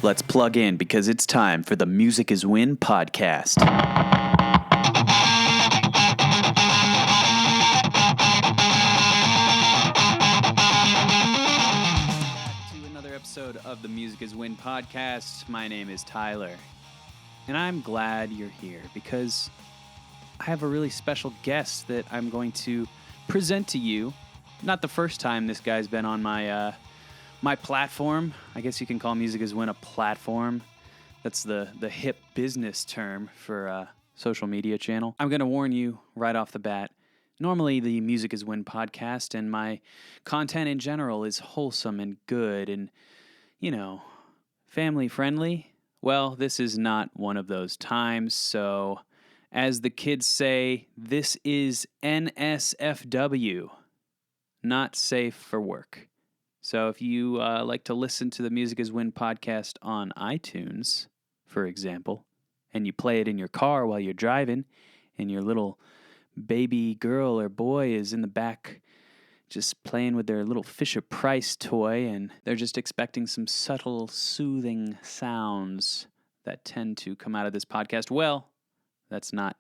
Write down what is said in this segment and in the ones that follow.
Let's plug in because it's time for the Music is Win podcast. To another episode of the Music is Win podcast. My name is Tyler, and I'm glad you're here because I have a really special guest that I'm going to present to you. Not the first time this guy's been on my platform. I guess you can call Music is Win a platform. That's the hip business term for a social media channel. I'm going to warn you right off the bat. Normally, the Music is Win podcast and my content in general is wholesome and good and, family friendly. Well, this is not one of those times. So, as the kids say, this is NSFW, not safe for work. So if you like to listen to the Music is Win podcast on iTunes, for example, and you play it in your car while you're driving, and your little baby girl or boy is in the back just playing with their little Fisher-Price toy, and they're just expecting some subtle, soothing sounds that tend to come out of this podcast, well, that's not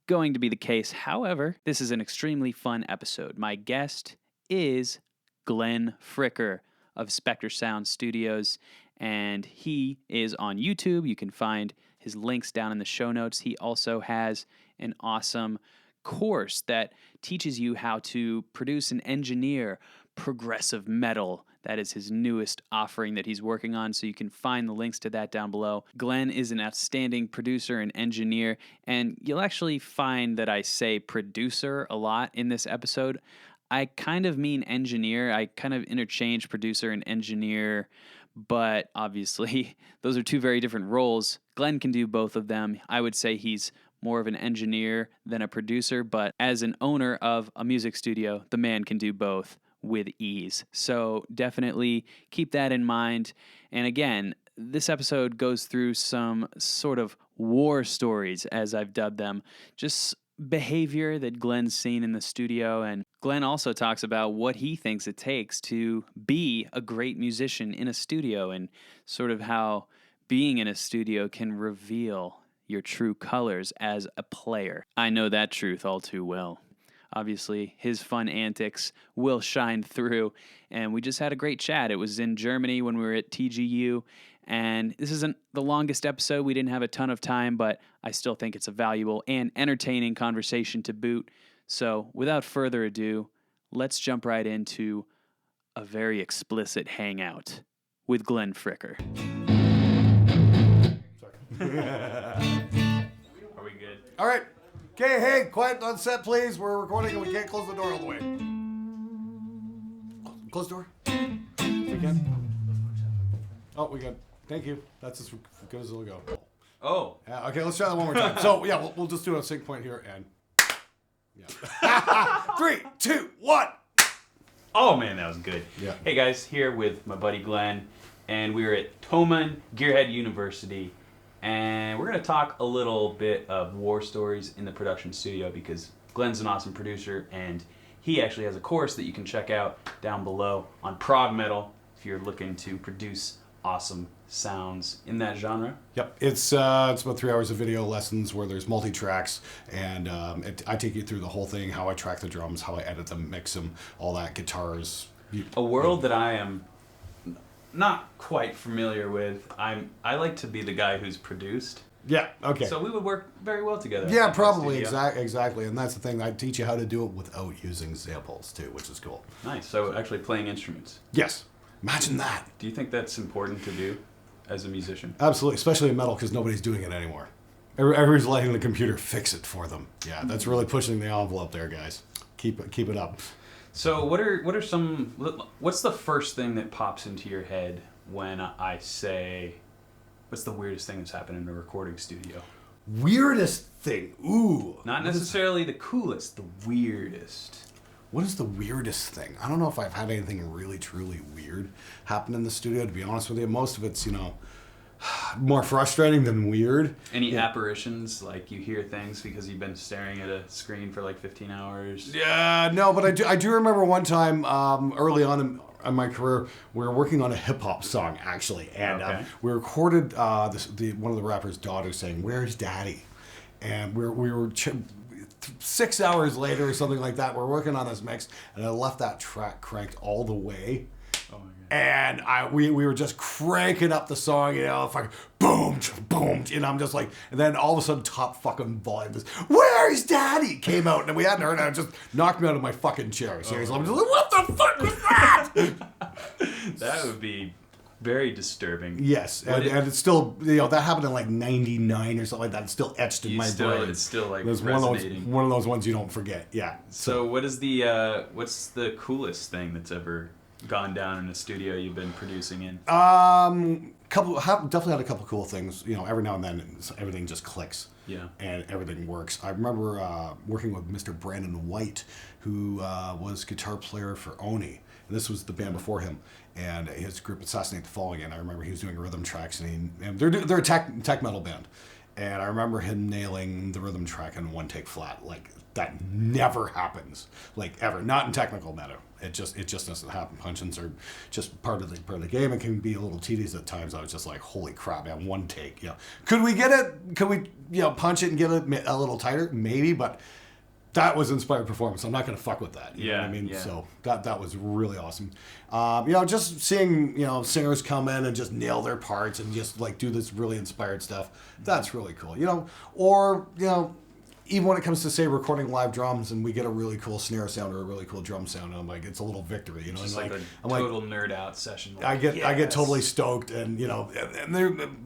going to be the case. However, this is an extremely fun episode. My guest is Glenn Fricker of Spectre Sound Studios, and he is on YouTube. You can find his links down in the show notes. He also has an awesome course that teaches you how to produce and engineer progressive metal. That is his newest offering that he's working on, so you can find the links to that down below. Glenn is an outstanding producer and engineer, and you'll actually find that I say producer a lot in this episode. I kind of mean engineer. I kind of interchange producer and engineer, but obviously those are two very different roles. Glenn can do both of them. I would say he's more of an engineer than a producer, but as an owner of a music studio, the man can do both with ease. So definitely keep that in mind. And again, this episode goes through some sort of war stories, as I've dubbed them, just behavior that Glenn's seen in the studio. And Glenn also talks about what he thinks it takes to be a great musician in a studio and sort of how being in a studio can reveal your true colors as a player. I know that truth all too well. Obviously, his fun antics will shine through, and we just had a great chat. It was in Germany when we were at TGU, and this isn't the longest episode. We didn't have a ton of time, but I still think it's a valuable and entertaining conversation to boot. So without further ado, let's jump right into a very explicit hangout with Glenn Fricker. Sorry. Are we good? All right. Okay, hey, quiet on set, please. We're recording and we can't close the door all the way. Close the door. We can. Oh, we can. Thank you. That's as good as it'll go. Oh. Okay, let's try that one more time. So, yeah, we'll just do a sync point here and... Yeah. 3, 2, 1. Oh, man, that was good. Yeah. Hey, guys, here with my buddy Glenn, and we're at Thomann Gearhead University, and we're going to talk a little bit of war stories in the production studio because Glenn's an awesome producer, and he actually has a course that you can check out down below on prog metal if you're looking to produce awesome sounds in that genre. Yep, it's about 3 hours of video lessons where there's multi-tracks, and I take you through the whole thing, how I track the drums, how I edit them, mix them, all that, guitars. A world that I am not quite familiar with. I like to be the guy who's produced. Yeah, okay. So we would work very well together. Yeah, probably, exactly. And that's the thing, I teach you how to do it without using samples, too, which is cool. Nice, so actually playing instruments. Yes, imagine that. Do you think that's important to do as a musician? Absolutely, especially in metal, because nobody's doing it anymore. Everybody's letting the computer fix it for them. Yeah, that's really pushing the envelope there, guys. Keep it up. So what's the first thing that pops into your head when I say, what's the weirdest thing that's happened in a recording studio? Weirdest thing? Ooh. Not necessarily the coolest, the weirdest. What is the weirdest thing? I don't know if I've had anything really, truly weird happen in the studio, to be honest with you. Most of it's, More frustrating than weird. Any apparitions, like you hear things because you've been staring at a screen for like 15 hours? Yeah, no, but I do remember one time early on in my career, we were working on a hip hop song actually, and Okay. we recorded one of the rapper's daughters saying, "Where's Daddy?" And we were 6 hours later or something like that. We're working on this mix, and I left that track cranked all the way. Oh my god. And we were just cranking up the song, fucking boom, boom, and I'm just like, and then all of a sudden, top fucking volume, this "Where's Daddy?" came out, and we hadn't heard it. It just knocked me out of my fucking chair. Seriously, I'm just like, what the fuck was that? That would be very disturbing. Yes, and it's still, that happened in like '99 or something like that. It's still etched in my brain. It's still like It's resonating. one of those ones you don't forget. Yeah. So what is what's the coolest thing that's ever gone down in a studio you've been producing in? Definitely had a couple cool things. Every now and then everything just clicks. Yeah. And everything works. I remember working with Mr. Brandon White, who was guitar player for Oni. And this was the band before him, and his group Assassinate the Falling. And I remember he was doing rhythm tracks, and they're a tech metal band. And I remember him nailing the rhythm track in one take flat. Like, that never happens, like, ever. Not in technical metal. It just doesn't happen. Punch-ins are just part of the game. It can be a little tedious at times. I was just like, holy crap, man, one take. Could we get it? Could we punch it and get it a little tighter? Maybe, but that was inspired performance. I'm not going to fuck with that. You know what I mean? Yeah. So that was really awesome. Just seeing, singers come in and just nail their parts and just like do this really inspired stuff. That's really cool. Or, even when it comes to, say, recording live drums and we get a really cool snare sound or a really cool drum sound, I'm like, it's a little victory, Just like a I'm total nerd out session. I get Yes. totally stoked, and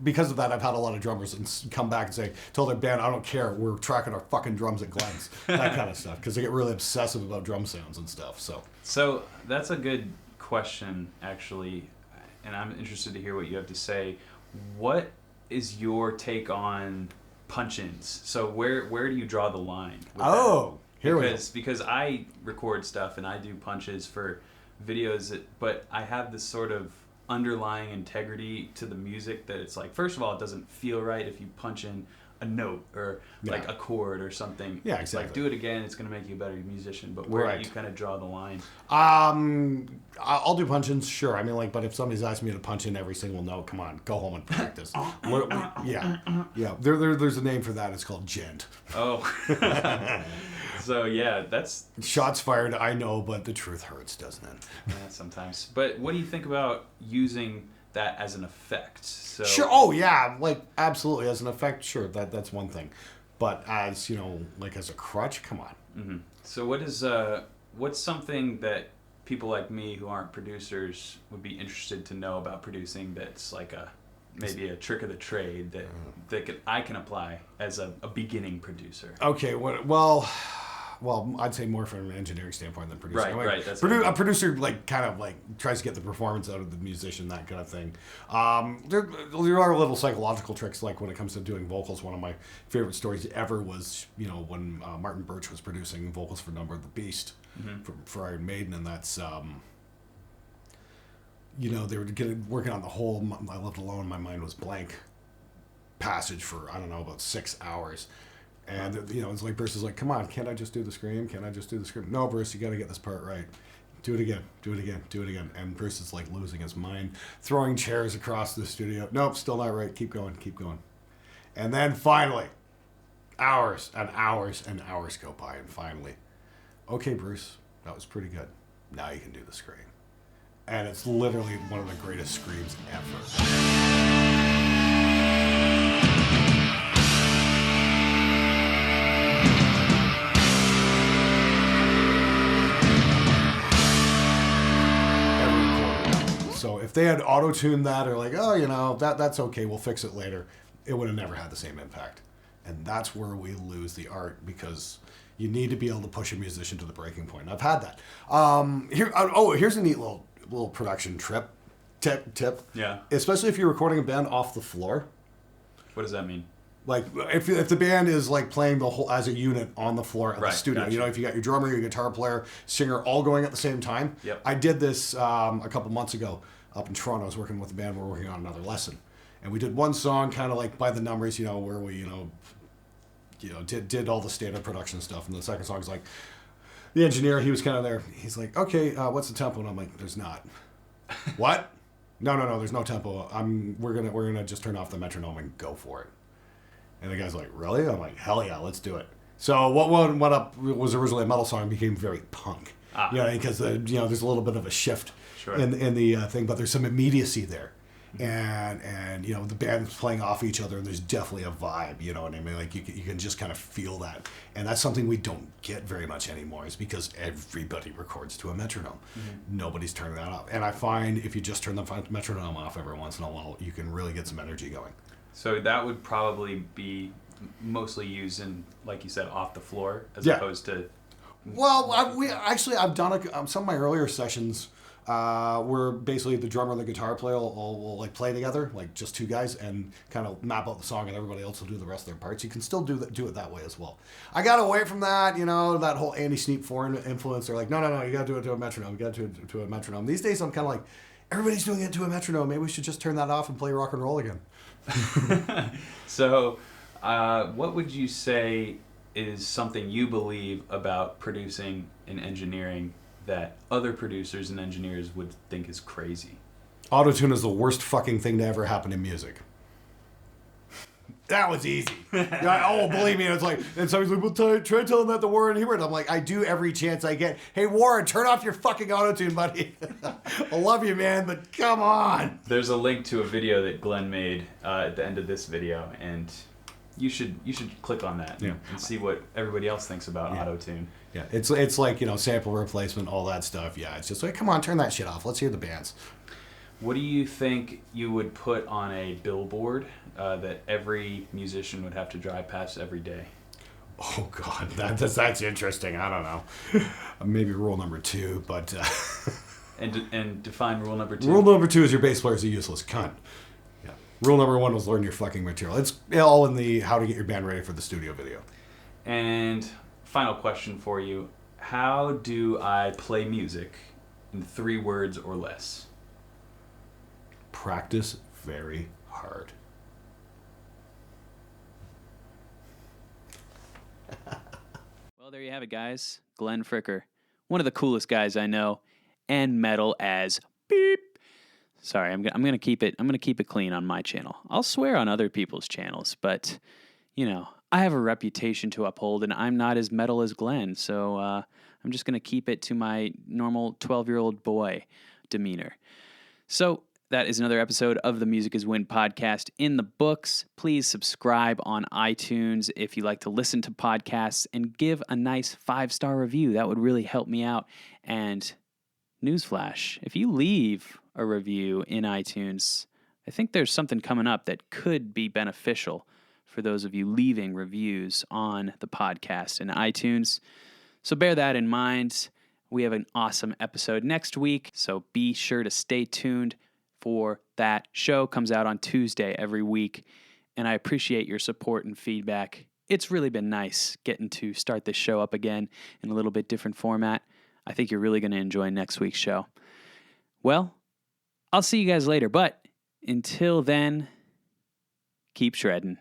because of that, I've had a lot of drummers come back and say, tell their band, I don't care, we're tracking our fucking drums at Glenn's, that kind of stuff, because they get really obsessive about drum sounds and stuff. So that's a good question, actually, and I'm interested to hear what you have to say. What is your take on punch-ins? So where do you draw the line with that? Here we go. Because I record stuff and I do punches for videos, but I have this sort of underlying integrity to the music that it's like, first of all, it doesn't feel right if you punch in a note or like a chord or something. Yeah, It's like, exactly. do it again, it's going to make you a better musician. But where do you kind of draw the line? I'll do punch-ins, sure. I mean, but if somebody's asking me to punch in every single note, come on, go home and practice. Yeah. There's a name for that. It's called gent. Oh. So yeah, that's Shots fired, I know, but the truth hurts, doesn't it? sometimes. But what do you think about using that as an effect? So Sure. Oh, yeah. Like, absolutely. As an effect, sure. That's one thing. But as, like as a crutch, come on. Mm-hmm. So what's something that people like me who aren't producers would be interested to know about producing that's like maybe a trick of the trade that I can apply as a beginning producer? Okay. Well, I'd say more from an engineering standpoint than producing. Right. That's A producer kind of tries to get the performance out of the musician, that kind of thing. There are little psychological tricks, like when it comes to doing vocals. One of my favorite stories ever was when Martin Birch was producing vocals for Number of the Beast for Iron Maiden, and that's they were working on the whole "I Lived Alone, My Mind Was Blank" passage for I don't know about 6 hours. And, it's like Bruce is like, come on, can't I just do the scream? Can't I just do the scream? No, Bruce, you got to get this part right. Do it again. And Bruce is like losing his mind, throwing chairs across the studio. Nope, still not right. Keep going. And then finally, hours and hours and hours go by. And finally, okay, Bruce, that was pretty good. Now you can do the scream. And it's literally one of the greatest screams ever. So if they had auto-tuned that or like, that's okay, we'll fix it later, it would have never had the same impact. And that's where we lose the art, because you need to be able to push a musician to the breaking point. And I've had that. Here's a neat little production tip. Yeah. Especially if you're recording a band off the floor. What does that mean? Like if the band is like playing the whole as a unit on the floor at the studio, gotcha. if you got your drummer, your guitar player, singer all going at the same time. Yep. I did this a couple months ago up in Toronto. I was working with a band. We were working on another lesson, And we did one song kind of like by the numbers, where we, did all the standard production stuff. And the second song is like, the engineer, he was kind of there. He's like, okay, what's the tempo? And I'm like, there's not. What? No, there's no tempo. We're gonna just turn off the metronome and go for it. And the guy's like, really? I'm like, hell yeah, let's do it. So what was originally a metal song became very punk. Because there's a little bit of a shift in the thing, but there's some immediacy there. And the band's playing off each other, and there's definitely a vibe, you know what I mean? Like you can just kind of feel that. And that's something we don't get very much anymore, is because everybody records to a metronome. Nobody's turning that off. And I find if you just turn the metronome off every once in a while, you can really get some energy going. So that would probably be mostly used in, like you said, off the floor, as opposed to... Well, I've done some of my earlier sessions where basically the drummer and the guitar player will like play together, like just two guys, and kind of map out the song, and everybody else will do the rest of their parts. You can still do it that way as well. I got away from that, that whole Andy Sneap foreign influence. They're like, no, you got to do it to a metronome. You got to do it to a metronome. These days, I'm kind of like, everybody's doing it to a metronome. Maybe we should just turn that off and play rock and roll again. So, what would you say is something you believe about producing and engineering that other producers and engineers would think is crazy? Autotune is the worst fucking thing to ever happen in music. That was easy. Believe me, it's like, and somebody's like, well, try telling that to Warren Hebert. I'm like, I do every chance I get. Hey, Warren, turn off your fucking autotune, buddy. I love you, man, but come on. There's a link to a video that Glenn made at the end of this video, and you should click on that and see what everybody else thinks about autotune. Yeah, it's like, sample replacement, all that stuff. Yeah, it's just like, come on, turn that shit off. Let's hear the bands. What do you think you would put on a billboard that every musician would have to drive past every day? Oh, God, that's interesting. I don't know. Maybe rule number 2, but... And define rule number 2. Rule number 2 is your bass player is a useless cunt. Yeah. Rule number 1 was learn your fucking material. It's all in the how to get your band ready for the studio video. And final question for you. How do I play music in 3 words or less? Practice very hard. Well, there you have it, guys. Glenn Fricker, one of the coolest guys I know, and metal as beep. Sorry, I'm gonna keep it clean on my channel. I'll swear on other people's channels, but I have a reputation to uphold, and I'm not as metal as Glenn, so I'm just gonna keep it to my normal 12-year-old boy demeanor. So that is another episode of the Music is Win podcast in the books. Please subscribe on iTunes if you like to listen to podcasts, and give a nice 5-star review. That would really help me out. And newsflash, if you leave a review in iTunes, I think there's something coming up that could be beneficial for those of you leaving reviews on the podcast in iTunes. So bear that in mind. We have an awesome episode next week, so be sure to stay tuned for that. Show comes out on Tuesday every week, and I appreciate your support and feedback. It's really been nice getting to start this show up again in a little bit different format. I think you're really going to enjoy next week's show. Well, I'll see you guys later, but until then, keep shredding.